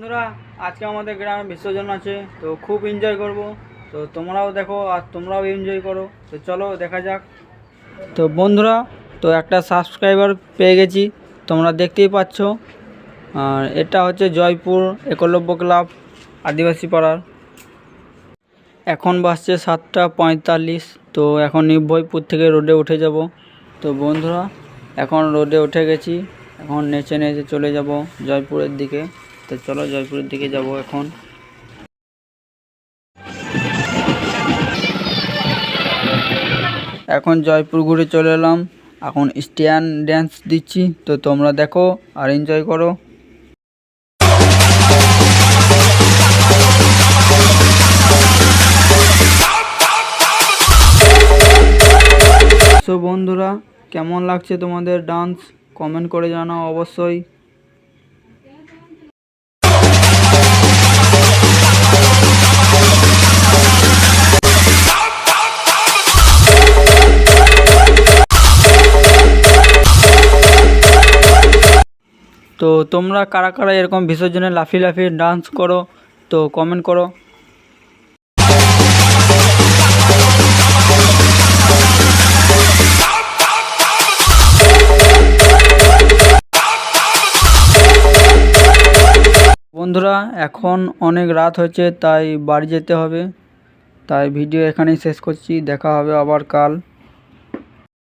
বন্ধুরা, আজকে আমাদের গ্রামে বিসর্জন আছে, তো খুব এনজয় করব। তো তোমরাও দেখো আর তোমরাও এনজয় করো। তো চলো দেখা যাক। তো বন্ধুরা, তো একটা সাবস্ক্রাইবার পেয়ে গেছি, তোমরা দেখতেই পাচ্ছ। আর এটা হচ্ছে জয়পুর একলব্য ক্লাব আদিবাসী পাড়ার। এখন বাজছে 7:45। তো এখন নির্ভয়পুর থেকে রোডে উঠে যাব। তো বন্ধুরা, এখন রোডে উঠে গেছি, এখন নেচে নেচে চলে যাব জয়পুরের দিকে। তো চলো জয়পুরের দিকে যাব এখন। এখন জয়পুর ঘুরে চলে এলাম, এখন স্ট্যান্ড ড্যান্স দিচ্ছি। তো তোমরা দেখো আর এনজয় করো। তো বন্ধুরা, কেমন লাগছে তোমাদের ডান্স কমেন্ট করে জানাও অবশ্যই। তো তোমরা কারা কারা এরকম বিসর্জনে লাফিয়ে লাফিয়ে ডান্স করো, তো কমেন্ট করো। বন্ধুরা, এখন অনেক রাত হয়েছে, তাই বাড়ি যেতে হবে। তাই ভিডিও এখানেই শেষ করছি, দেখা হবে আবার কাল।